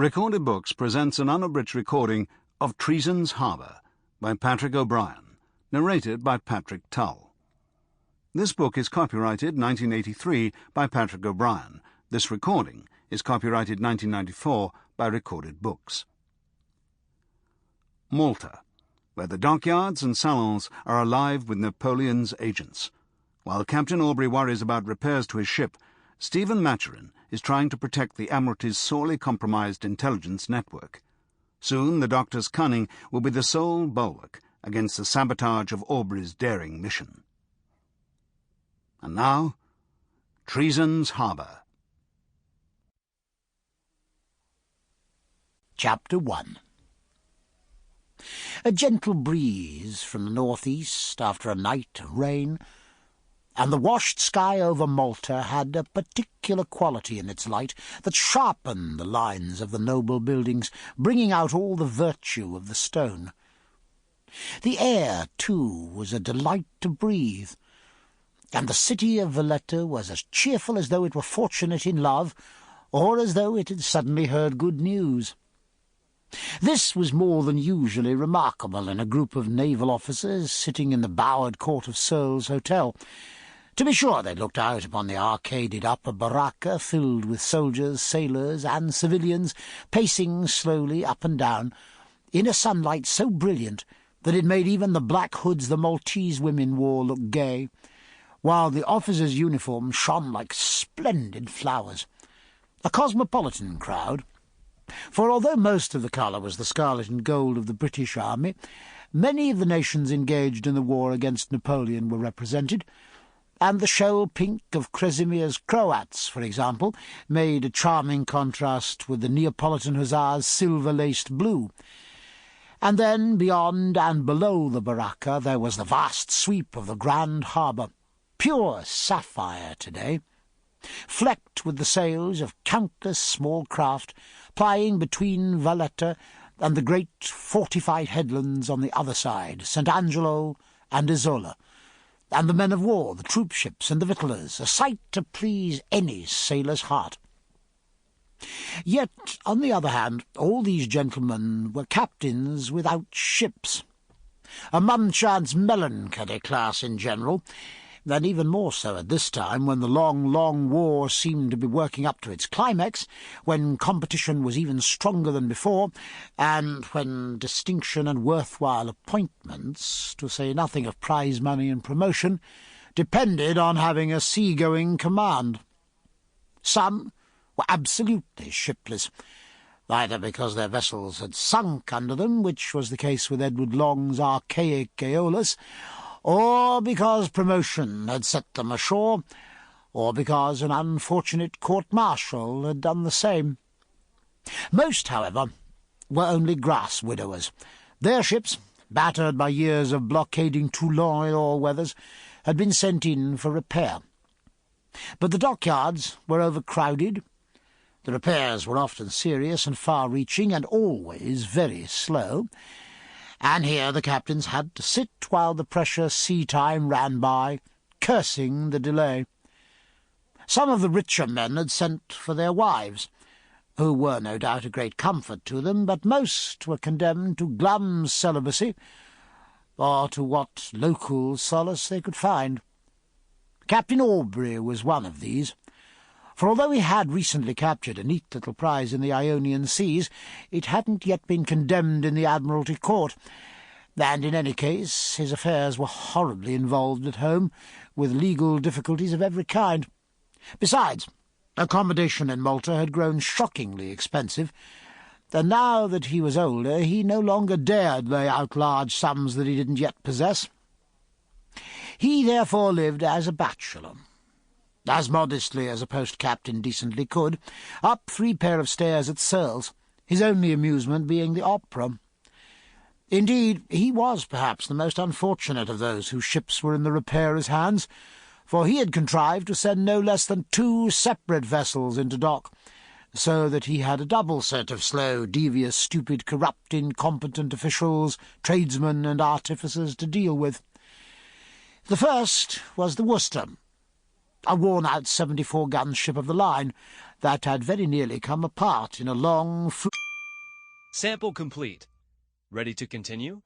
Recorded Books presents an unabridged recording of Treason's Harbour by Patrick O'Brien, narrated by Patrick Tull. This book is copyrighted 1983 by Patrick O'Brien. This recording is copyrighted 1994 by Recorded Books. Malta, where the dockyards and salons are alive with Napoleon's agents. While Captain Aubrey worries about repairs to his ship, Stephen Maturin is trying to protect the Admiralty's sorely compromised intelligence network. Soon the Doctor's cunning will be the sole bulwark against the sabotage of Aubrey's daring mission. And now, Treason's Harbour. Chapter 1. A gentle breeze from the northeast after a night of rain, and the washed sky over Malta had a particular quality in its light that sharpened the lines of the noble buildings, bringing out all the virtue of the stone. The air, too, was a delight to breathe, and the city of Valletta was as cheerful as though it were fortunate in love, or as though it had suddenly heard good news. This was more than usually remarkable in a group of naval officers sitting in the bowered court of Searle's Hotel. To be sure, they looked out upon the arcaded upper baracca filled with soldiers, sailors, and civilians, pacing slowly up and down, in a sunlight so brilliant that it made even the black hoods the Maltese women wore look gay, while the officers' uniforms shone like splendid flowers. A cosmopolitan crowd, for although most of the colour was the scarlet and gold of the British army, many of the nations engaged in the war against Napoleon were represented, and the shell pink of Kresimir's Croats, for example, made a charming contrast with the Neapolitan hussars' silver-laced blue. And then, beyond and below the baracca, there was the vast sweep of the Grand Harbour, pure sapphire today, flecked with the sails of countless small craft plying between Valletta and the great fortified headlands on the other side, St. Angelo and Isola, and the men of war, the troop ships and the victuallers, a sight to please any sailor's heart. Yet, on the other hand, all these gentlemen were captains without ships, a mum-chance melancholy class in general, and even more so at this time, when the long, long war seemed to be working up to its climax, when competition was even stronger than before, and when distinction and worthwhile appointments, to say nothing of prize money and promotion, depended on having a sea-going command. Some were absolutely shipless, either because their vessels had sunk under them, which was the case with Edward Long's archaic Aeolus, or because promotion had set them ashore, or because an unfortunate court-martial had done the same. Most, however, were only grass-widowers. Their ships, battered by years of blockading Toulon in all weathers, had been sent in for repair. But the dockyards were overcrowded. The repairs were often serious and far-reaching, and always very slow, and here the captains had to sit while the precious sea-time ran by, cursing the delay. Some of the richer men had sent for their wives, who were no doubt a great comfort to them, but most were condemned to glum celibacy, or to what local solace they could find. Captain Aubrey was one of these, for although he had recently captured a neat little prize in the Ionian seas, it hadn't yet been condemned in the Admiralty court, and in any case his affairs were horribly involved at home, with legal difficulties of every kind. Besides, accommodation in Malta had grown shockingly expensive, and now that he was older he no longer dared lay out large sums that he didn't yet possess. He therefore lived as a bachelor, as modestly as a post-captain decently could, up 3 pair of stairs at Searle's, his only amusement being the opera. Indeed, he was perhaps the most unfortunate of those whose ships were in the repairer's hands, for he had contrived to send no less than 2 separate vessels into dock, so that he had a double set of slow, devious, stupid, corrupt, incompetent officials, tradesmen, and artificers to deal with. The first was the Worcester, a worn-out 74-gun ship of the line, that had very nearly come apart in a long Sample complete. Ready to continue?